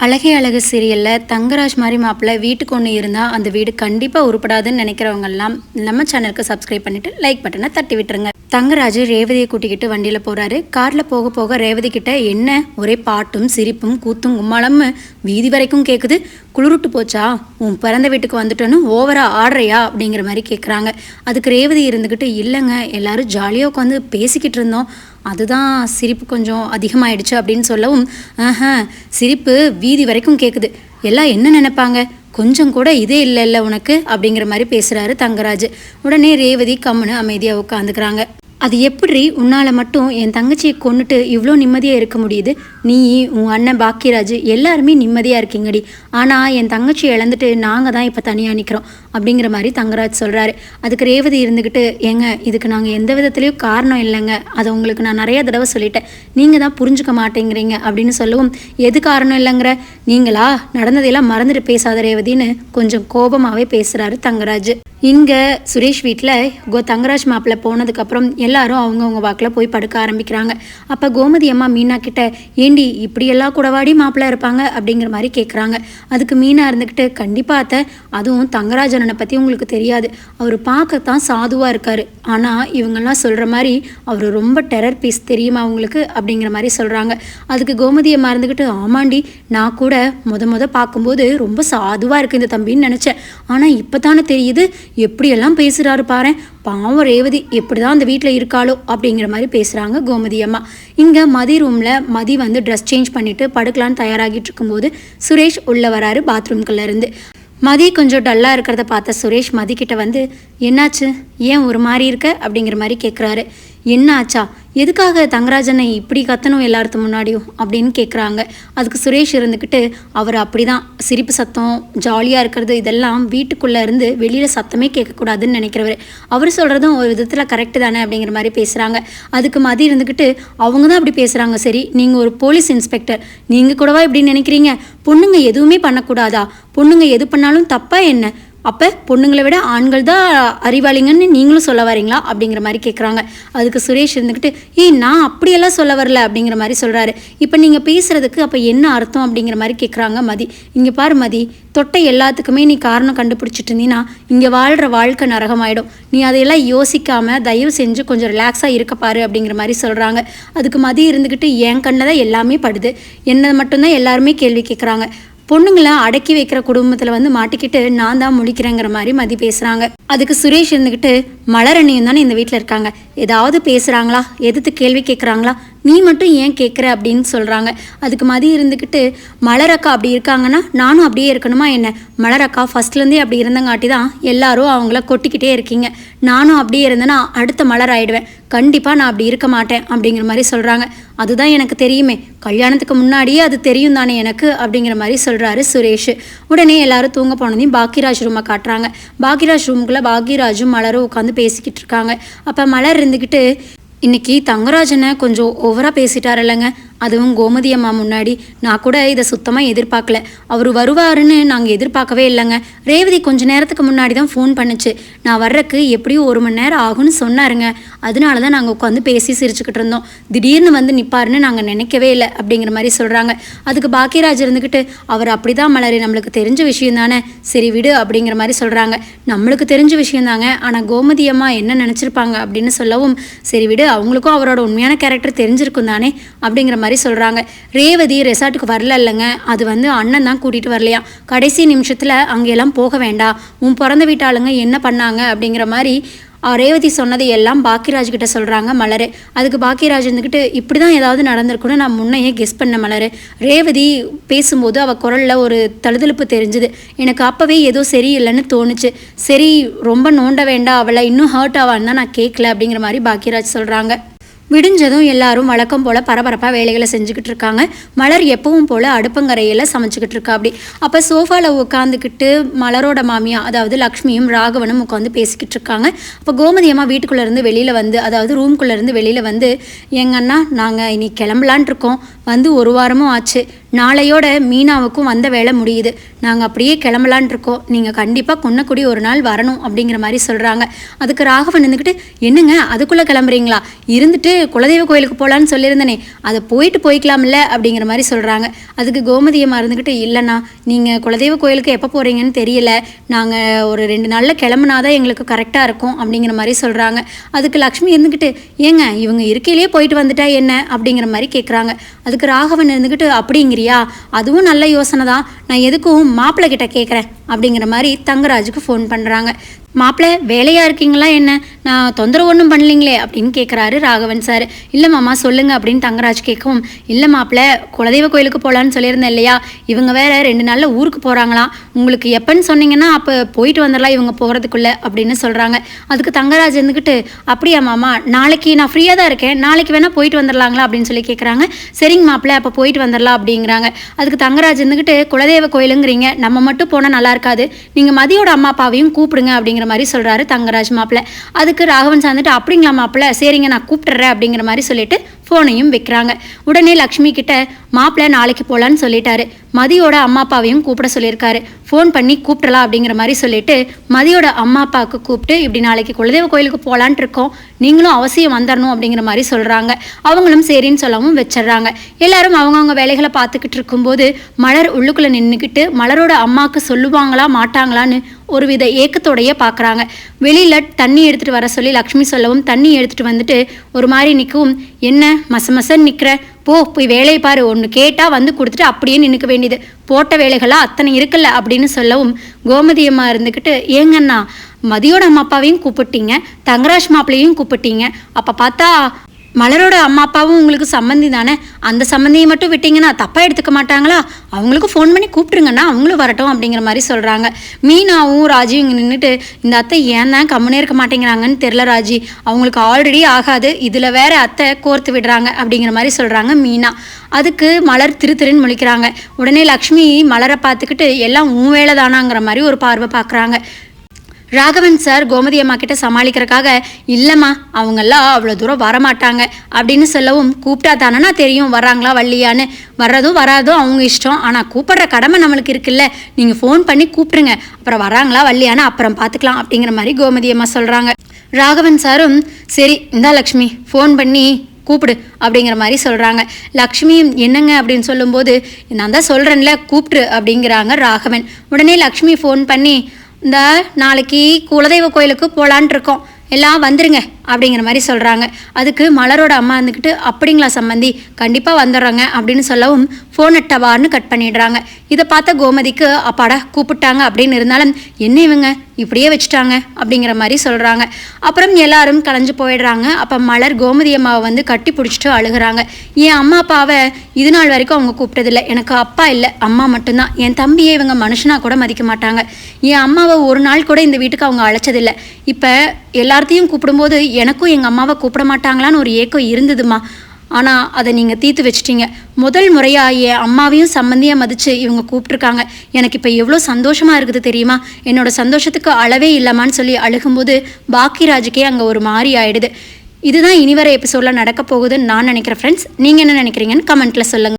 அழகே அழகு சீரியலில் தங்கராஜ் மாதிரி மாப்பிள்ளை வீட்டுக்கு ஒன்று இருந்தால் அந்த வீடு கண்டிப்பாக உருப்படாதுன்னு நினைக்கிறவங்கெல்லாம் நம்ம சேனலுக்கு சப்ஸ்கிரைப் பண்ணிவிட்டு லைக் பட்டனை தட்டி விட்டுருங்க. தங்கராஜ் ரேவதியை கூட்டிக்கிட்டு வண்டியில் போகிறாரு. காரில் போக போக ரேவதி கிட்ட என்ன ஒரே பாட்டும் சிரிப்பும் கூத்தும் கும்மாளம்னு வீதி வரைக்கும் கேட்குது. குளிருட்டு போச்சா, உன் பிறந்த வீட்டுக்கு வந்துட்டோன்னு ஓவரா ஆடுறையா அப்படிங்கிற மாதிரி கேட்குறாங்க. அதுக்கு ரேவதி இருந்துக்கிட்டு இல்லைங்க, எல்லாரும் ஜாலியாக உட்காந்து பேசிக்கிட்டு இருந்தோம், அதுதான் சிரிப்பு கொஞ்சம் அதிகமாகிடுச்சு அப்படின்னு சொல்லவும், சிரிப்பு வீதி வரைக்கும் கேட்குது, எல்லாம் என்ன நினைப்பாங்க, கொஞ்சம் கூட இதே இல்லை உனக்கு அப்படிங்கிற மாதிரி பேசுகிறாரு தங்கராஜ். உடனே ரேவதி கம்முன்னு அமைதியாக உட்காந்துக்கிறாங்க. அது எப்படி உன்னால் மட்டும் என் தங்கச்சியை கொண்டுட்டு இவ்வளோ நிம்மதியாக இருக்க முடியுது? நீ உன் அண்ணன் பாக்கியராஜ் எல்லாருமே நிம்மதியாக இருக்கீங்கடி, ஆனால் என் தங்கச்சியை இழந்துட்டு நாங்கள் தான் இப்போ தனியாக நிற்கிறோம் அப்படிங்கிற மாதிரி தங்கராஜ் சொல்கிறாரு. அதுக்கு ரேவதி இருந்துக்கிட்டு, ஏங்க இதுக்கு நாங்கள் எந்த விதத்துலேயும் காரணம் இல்லைங்க, அதை உங்களுக்கு நான் நிறைய தடவை சொல்லிட்டேன், நீங்கள் தான் புரிஞ்சுக்க மாட்டேங்கிறீங்க அப்படின்னு சொல்லவும், எது காரணம் இல்லைங்கிற, நீங்களா நடந்ததையெல்லாம் மறந்துட்டு பேசாத ரேவதின்னு கொஞ்சம் கோபமாகவே பேசுகிறாரு தங்கராஜ். இங்கே சுரேஷ் வீட்டில் தங்கராஜ் மாப்பிள்ளை போனதுக்கப்புறம் எல்லாரும் அவங்கவுங்க வாக்கில் போய் படுக்க ஆரம்பிக்கிறாங்க. அப்போ கோமதி அம்மா மீனா கிட்ட, ஏண்டி இப்படியெல்லாம் கூடவாடி மாப்பிள்ளை இருப்பாங்க அப்படிங்கிற மாதிரி கேட்குறாங்க. அதுக்கு மீனா இருந்துக்கிட்டு, கண்டிப்பாக அத்தை, அதுவும் தங்கராஜ் அண்ணனை பற்றி உங்களுக்கு தெரியாது, அவர் பார்க்கத்தான் சாதுவாக இருக்கார், ஆனால் இவங்கெல்லாம் சொல்கிற மாதிரி அவர் ரொம்ப டெரர் பீஸ் தெரியுமா அவங்களுக்கு அப்படிங்கிற மாதிரி சொல்கிறாங்க. அதுக்கு கோமதி அம்மா இருந்துக்கிட்டு, ஆமாண்டி, நான் கூட முத பார்க்கும்போது ரொம்ப சாதுவாக இருக்குது இந்த தம்பின்னு நினச்சேன், ஆனால் இப்போ தானே தெரியுது எப்படியெல்லாம் பேசுகிறாரு பாரு, பாவம் ரேவதி எப்படி தான் அந்த வீட்டில் இருக்காளோ அப்படிங்கிற மாதிரி பேசுகிறாங்க கோமதி அம்மா. இங்கே மதி ரூமில் மதி ட்ரெஸ் சேஞ்ச் பண்ணிவிட்டு படுக்கலான்னு தயாராகிட்டு இருக்கும்போது சுரேஷ் உள்ளே வராரு பாத்ரூம்குள்ளே இருந்து. மதி கொஞ்சம் டல்லாக இருக்கிறத பார்த்த சுரேஷ் மதி கிட்ட என்னாச்சு, ஏன் ஒரு மாதிரி இருக்க அப்படிங்கிற மாதிரி கேட்குறாரு. என்ன ஆச்சா, எதுக்காக தங்கராஜனை இப்படி கத்தணும் எல்லாத்து முன்னாடியும் அப்படின்னு கேட்குறாங்க. அதுக்கு சுரேஷ் இருந்துக்கிட்டு, அவர் அப்படி தான் சிரிப்பு சத்தம் ஜாலியாக இருக்கிறது இதெல்லாம் வீட்டுக்குள்ளே இருந்து வெளியில் சத்தமே கேட்கக்கூடாதுன்னு நினைக்கிறவர், அவர் சொல்கிறதும் ஒரு விதத்தில் கரெக்டு தானே அப்படிங்கிற மாதிரி பேசுகிறாங்க. அதுக்கு மதி இருந்துக்கிட்டு, அவங்க தான் அப்படி பேசுகிறாங்க, சரி நீங்கள் ஒரு போலீஸ் இன்ஸ்பெக்டர், நீங்கள் கூடவா இப்படி நினைக்கிறீங்க, பொண்ணுங்க எதுவுமே பண்ணக்கூடாதா, பொண்ணுங்க எது பண்ணாலும் தப்பா என்ன, அப்போ பொண்ணுங்களை விட ஆண்கள் தான் அறிவாளிங்கன்னு நீங்களும் சொல்ல வரீங்களா அப்படிங்கிற மாதிரி கேட்குறாங்க. அதுக்கு சுரேஷ் இருந்துக்கிட்டு, நான் அப்படியெல்லாம் சொல்ல வரல அப்படிங்கிற மாதிரி சொல்கிறாரு. இப்போ நீங்கள் பேசுகிறதுக்கு அப்போ என்ன அர்த்தம் அப்படிங்கிற மாதிரி கேட்குறாங்க மதி. இங்கே பாரு மதி, தொட்ட எல்லாத்துக்குமே நீ காரணம் கண்டுபிடிச்சிட்டு இருந்தீங்கன்னா இங்கே வாழ்கிற வாழ்க்கை நரகமாயிடும், நீ அதையெல்லாம் யோசிக்காமல் தயவு செஞ்சு கொஞ்சம் ரிலாக்ஸாக இருக்க பாரு அப்படிங்கிற மாதிரி சொல்கிறாங்க. அதுக்கு மதி இருந்துக்கிட்டு, என் கண்ணில் தான் எல்லாமே படுது, என்னை மட்டும்தான் எல்லாருமே கேள்வி கேட்குறாங்க, பொண்ணுங்களை அடக்கி வைக்கிற குடும்பத்தில் மாட்டிக்கிட்டு நான் தான் முடிக்கிறேங்கிற மாதிரி மதி பேசுகிறாங்க. அதுக்கு சுரேஷ் இருந்துக்கிட்டு, மலரணியும் தானே இந்த வீட்டில் இருக்காங்க, ஏதாவது பேசுகிறாங்களா, எதிர்த்து கேள்வி கேட்குறாங்களா, நீ மட்டும் ஏன் கேட்குற அப்படின்னு சொல்கிறாங்க. அதுக்கு மதி இருந்துக்கிட்டு, மலரக்கா அப்படி இருக்காங்கன்னா நானும் அப்படியே இருக்கணுமா என்ன, மலரக்கா ஃபஸ்ட்லேருந்தே அப்படி இருந்தங்காட்டி தான் எல்லாரும் அவங்கள கொட்டிக்கிட்டே இருக்கீங்க, நானும் அப்படியே இருந்தேன்னா அடுத்த மலர் ஆகிடுவேன், கண்டிப்பாக நான் அப்படி இருக்க மாட்டேன் அப்படிங்கிற மாதிரி சொல்கிறாங்க. அதுதான் எனக்கு தெரியுமே, கல்யாணத்துக்கு முன்னாடியே அது தெரியும் தானே எனக்கு அப்படிங்கிற மாதிரி சொல்கிறாரு சுரேஷ். உடனே எல்லாரும் தூங்க போனதையும் பாக்கியராஜ் ரூமை காட்டுறாங்க. பாக்கியராஜ் ரூமுக்குள்ளே பாக்கியராஜும் மலரும் உட்காந்து பேசிக்கிட்டு இருக்காங்க. அப்போ மலர் இருந்துக்கிட்டு, இன்னைக்கு தங்கராஜனை கொஞ்சம் ஓவராக பேசிட்டார் இல்லைங்க, அதுவும் கோமதி அம்மா முன்னாடி, நான் கூட இதை சுத்தமாக எதிர்பார்க்கல, அவர் வருவாருன்னு நாங்கள் எதிர்பார்க்கவே இல்லைங்க, ரேவதி கொஞ்சம் நேரத்துக்கு முன்னாடி தான் ஃபோன் பண்ணுச்சு, நான் வர்றதுக்கு எப்படியும் 1 மணி நேரம் ஆகும்னு சொன்னாருங்க, அதனால தான் நாங்கள் உட்காந்து பேசி சிரிச்சுக்கிட்டு இருந்தோம், திடீர்னு நிற்பாருன்னு நாங்கள் நினைக்கவே இல்லை அப்படிங்கிற மாதிரி சொல்கிறாங்க. அதுக்கு பாக்கியராஜ் இருந்துக்கிட்டு, அவர் அப்படி தான் மலர், நம்மளுக்கு தெரிஞ்ச விஷயம் தானே, சரி விடு அப்படிங்கிற மாதிரி சொல்கிறாங்க. நம்மளுக்கு தெரிஞ்ச விஷயம் தாங்க, ஆனால் கோமதி அம்மா என்ன நினச்சிருப்பாங்க அப்படின்னு சொல்லவும், சரி விடு, அவங்களுக்கும் அவரோட உண்மையான கேரக்டர் தெரிஞ்சிருக்கும் தானே அப்படிங்கிற மாதிரி சொல்கிறாங்க. ரேவதி ரெசார்ட்டுக்கு வரல இல்லைங்க, அது அண்ணன் தான் கூட்டிகிட்டு வரலையா, கடைசி நிமிஷத்தில் அங்கெல்லாம் போக வேண்டாம், உன் பிறந்த வீட்டாளுங்க என்ன பண்ணாங்க அப்படிங்கிற மாதிரி ரேவதி சொன்னதை எல்லாம் பாக்கியராஜ் கிட்ட சொல்கிறாங்க மலர். அதுக்கு பாக்கியராஜ் இருந்துக்கிட்டு, இப்படி தான் ஏதாவது நடந்திருக்குன்னு நான் முன்னையே கெஸ் பண்ண மலர், ரேவதி பேசும்போது அவள் குரலில் ஒரு தழுதழுப்பு தெரிஞ்சுது, எனக்கு அப்போவே ஏதோ சரியில்லைன்னு தோணுச்சு, சரி ரொம்ப நோண்ட வேண்டாம், அவளை இன்னும் ஹர்ட் ஆவான்னு தான் நான் கேட்கல அப்படிங்கிற மாதிரி பாக்கியராஜ் சொல்கிறாங்க. விடிஞ்சதும் எல்லாரும் வழக்கம் போல் பரபரப்பாக வேலைகளை செஞ்சுக்கிட்டு இருக்காங்க. மலர் எப்பவும் போல் அடுப்பங்கரையில் சமைச்சிக்கிட்டு இருக்கா. அப்படி அப்போ சோஃபாவில் உட்காந்துக்கிட்டு மலரோட மாமியா அதாவது லக்ஷ்மியும் ராகவனும் உட்காந்து பேசிக்கிட்டு இருக்காங்க. அப்போ கோமதி அம்மா வீட்டுக்குள்ளேருந்து வெளியில் அதாவது ரூம்குள்ளேருந்து வெளியில் எங்கள் அண்ணா நாங்கள் இன்னைக்கு கிளம்பலான் இருக்கோம், 1 வாரமும் ஆச்சு, நாளையோட மீனாவுக்கும் வந்த வேலை முடியுது, நாங்கள் அப்படியே கிளம்பலான் இருக்கோம், நீங்கள் கண்டிப்பாக குன்னக்குடி ஒரு நாள் வரணும் அப்படிங்கிற மாதிரி சொல்கிறாங்க. அதுக்கு ராகவன் இருந்துக்கிட்டு, என்னங்க அதுக்குள்ளே கிளம்புறீங்களா, இருந்துட்டு குலதெய்வ கோயிலுக்கு போகலான்னு சொல்லியிருந்தேனே, அதை போய்க்கலாம்ல அப்படிங்கிற மாதிரி சொல்கிறாங்க. அதுக்கு கோமதியம்மா இருந்துக்கிட்டு, இல்லைண்ணா நீங்கள் குலதெய்வ கோயிலுக்கு எப்போ போகிறீங்கன்னு தெரியல, நாங்கள் ஒரு 2 நாளில் கிளம்புனாதான் எங்களுக்கு கரெக்டாக இருக்கும் அப்படிங்கிற மாதிரி சொல்கிறாங்க. அதுக்கு லக்ஷ்மி இருந்துக்கிட்டு, ஏங்க இவங்க இருக்கையிலே போயிட்டு வந்துட்டா என்ன அப்படிங்கிற மாதிரி கேட்குறாங்க. அதுக்கு ராகவன் இருந்துக்கிட்டு, அப்படிங்கிறியா, அதுவும் நல்ல யோசனை தான், நான் எதுக்கும் மாப்பிள்ளை கிட்ட கேட்குறேன் அப்படிங்கிற மாதிரி தங்கராஜுக்கு ஃபோன் பண்ணுறாங்க. மாப்பிள்ளை வேலையாக இருக்கீங்களா என்ன, நான் தொந்தரவு ஒன்றும் பண்ணலிங்களே அப்படின்னு கேட்குறாரு ராகவன் சார். இல்லை மாமா சொல்லுங்கள் அப்படின்னு தங்கராஜ் கேட்கவும், இல்லை மாப்பிள்ளை குலதெய்வ கோயிலுக்கு போகலான்னு சொல்லியிருந்தேன் இல்லையா, இவங்க வேறு 2 நாளில் ஊருக்கு போகிறாங்களாம், உங்களுக்கு எப்போன்னு சொன்னீங்கன்னா அப்போ போயிட்டு வந்துடலாம் இவங்க போகிறதுக்குள்ளே அப்படின்னு சொல்கிறாங்க. அதுக்கு தங்கராஜ் இருந்துக்கிட்டு, அப்படியா மாமா, நாளைக்கு நான் ஃப்ரீயாக தான் இருக்கேன், நாளைக்கு வேணால் போயிட்டு வந்துடலாங்களா அப்படின்னு சொல்லி கேட்குறாங்க. சரிங்க மாப்பிள்ளை அப்போ போயிட்டு வந்துடலாம் அப்படிங்கிறாங்க. அதுக்கு தங்கராஜ் இருந்துக்கிட்டு, குலதெய்வ கோயிலுங்கிறீங்க, நம்ம மட்டும் போனால் நல்லா இருக்காது, நீங்கள் மதியோட அம்மா அப்பாவையும் கூப்பிடுங்க அப்படிங்கிற மாதிரி சொல்கிறாரு தங்கராஜ் மாப்பிள்ளை. அதுக்கு ராகவன் சார்ந்துட்டு, அப்படிங்களா மாப்பிள்ளை, சரிங்க நான் கூப்பிட்டுறேன் அப்படிங்கிற மாதிரி சொல்லிட்டு ஃபோனையும் வைக்கிறாங்க. உடனே லக்ஷ்மி கிட்ட, மாப்பிள்ளை நாளைக்கு போகலான்னு சொல்லிட்டாரு, மதியோட அம்மா அப்பாவையும் கூப்பிட சொல்லியிருக்காரு, ஃபோன் பண்ணி கூப்பிடலாம் அப்படிங்கிற மாதிரி சொல்லிட்டு மதியோட அம்மா அப்பாவுக்கு கூப்பிட்டு, இப்படி நாளைக்கு குலதெய்வ கோயிலுக்கு போகலான்ட்டு இருக்கோம், நீங்களும் அவசியம் வந்துடணும் அப்படிங்கிற மாதிரி சொல்கிறாங்க. அவங்களும் சரின்னு சொல்லவும் வச்சிடுறாங்க. எல்லாரும் அவங்கவுங்க வேலைகளை பார்த்துக்கிட்டு இருக்கும்போது மலர் உள்ளுக்குள்ளே நின்றுக்கிட்டு மலரோட அம்மாவுக்கு சொல்லுவாங்களா மாட்டாங்களான்னு ஒரு வித ஏக்கத்தோடையே பார்க்குறாங்க. வெளியில் தண்ணி எடுத்துகிட்டு வர சொல்லி லக்ஷ்மி சொல்லவும் தண்ணி எடுத்துகிட்டு வந்துட்டு ஒரு மாதிரி நிற்கவும், என்ன மசன்னு நிற்கிற, போய் வேலையை பாரு, ஒன்று கேட்டால் வந்து கொடுத்துட்டு அப்படியே நின்றுக்க வேண்டியது, போட்ட வேலைகளாக அத்தனை இருக்குல்ல அப்படின்னு சொல்லவும் கோமதியம்மா இருந்துக்கிட்டு, ஏங்கண்ணா மதியோட அம்மா அப்பாவையும் கூப்பிட்டீங்க, தங்கராஜ் மாப்பிள்ளையும் கூப்பிட்டீங்க, அப்போ பார்த்தா மலரோட அம்மா அப்பாவும் உங்களுக்கு சம்மந்தி தானே, அந்த சம்மந்தியை மட்டும் விட்டீங்கன்னா தப்பாக எடுத்துக்க மாட்டாங்களா, அவங்களுக்கு ஃபோன் பண்ணி கூப்பிட்டுருங்கன்னா அவங்களும் வரட்டும் அப்படிங்கிற மாதிரி சொல்கிறாங்க. மீனாவும் ராஜியும் இங்கே நின்றுட்டு, இந்த அத்தை ஏன் தான் கம்முனே இருக்க மாட்டேங்கிறாங்கன்னு தெரில ராஜி, அவங்களுக்கு ஆல்ரெடி ஆகாது, இதில் வேற அத்தை கோர்த்து விடுறாங்க அப்படிங்கிற மாதிரி சொல்கிறாங்க மீனா. அதுக்கு மலர் திருன்னு முழிக்கிறாங்க. உடனே லக்ஷ்மி மலரை பார்த்துக்கிட்டு, எல்லாம் உன் வேலை தானாங்கிற மாதிரி ஒரு பார்வை பார்க்குறாங்க. ராகவன் சார் கோமதி அம்மா கிட்ட சமாளிக்கிறக்காக, இல்லைம்மா அவங்கெல்லாம் அவ்வளோ தூரம் வரமாட்டாங்க அப்படின்னு சொல்லவும், கூப்பிட்டா தானே தெரியும் வர்றாங்களா வள்ளியான்னு, வர்றதும் வராதும் அவங்க இஷ்டம், ஆனால் கூப்பிடுற கடமை நம்மளுக்கு இருக்குல்ல, நீங்கள் ஃபோன் பண்ணி கூப்பிட்ருங்க, அப்புறம் வராங்களா வள்ளியான்னு அப்புறம் பார்த்துக்கலாம் அப்படிங்கிற மாதிரி கோமதி அம்மா சொல்கிறாங்க. ராகவன் சாரும், சரி இந்தா லக்ஷ்மி ஃபோன் பண்ணி கூப்பிடு அப்படிங்கிற மாதிரி சொல்கிறாங்க. லக்ஷ்மியும் என்னங்க அப்படின்னு சொல்லும்போது, நான் தான் சொல்கிறேன்ல கூப்பிட்டு அப்படிங்கிறாங்க ராகவன். உடனே லக்ஷ்மி ஃபோன் பண்ணி, இந்த நாளைக்கு குலதெய்வ கோயிலுக்கு போகலான்ட்டு இருக்கோம், எல்லாம் வந்துருங்க அப்படிங்கிற மாதிரி சொல்கிறாங்க. அதுக்கு மலரோட அம்மா இருந்துக்கிட்டு, அப்படிங்களா சம்மந்தி, கண்டிப்பாக வந்துடுறாங்க அப்படின்னு சொல்லவும் ஃபோனை டவார்னு கட் பண்ணிடுறாங்க. இதை பார்த்த கோமதிக்கு, அப்பாடா கூப்பிட்டாங்க அப்படின்னு இருந்தாலும் என்ன இவங்க இப்படியே வச்சுட்டாங்க அப்படிங்கிற மாதிரி சொல்கிறாங்க. அப்புறம் எல்லாரும் கலைஞ்சு போயிடுறாங்க. அப்போ மலர் கோமதி அம்மாவை வந்து கட்டி பிடிச்சிட்டு அழுகிறாங்க. என் அம்மா அப்பாவை இது நாள் வரைக்கும் அவங்க கூப்பிட்டதில்லை, எனக்கு அப்பா இல்லை அம்மா மட்டும்தான், என் தம்பியை இவங்க மனுஷனாக கூட மதிக்க மாட்டாங்க, என் அம்மாவை ஒரு நாள் கூட இந்த வீட்டுக்கு அவங்க அழைச்சதில்லை, இப்போ எல்லாத்தையும் கூப்பிடும்போது எனக்கும் எங்கள் அம்மாவை கூப்பிட மாட்டாங்களான்னு ஒரு ஏக்கம் இருந்ததுமா, ஆனால் அதை நீங்கள் தீர்த்து வச்சிட்டீங்க, முதல் முறையாக என் அம்மாவையும் சம்மந்தியாக மதித்து இவங்க கூப்பிட்ருக்காங்க, எனக்கு இப்போ எவ்வளோ சந்தோஷமாக இருக்குது தெரியுமா, என்னோடய சந்தோஷத்துக்கு அளவே இல்லைமான்னு சொல்லி அழுகும்போது பாக்கியராஜுக்கே அங்கே ஒரு மாதிரி ஆயிடுது. இதுதான் இனி வர எபிசோடில் நடக்க போகுதுன்னு நான் நினைக்கிறேன் ஃப்ரெண்ட்ஸ். நீங்கள் என்ன நினைக்கிறீங்கன்னு கமெண்ட்டில் சொல்லுங்கள்.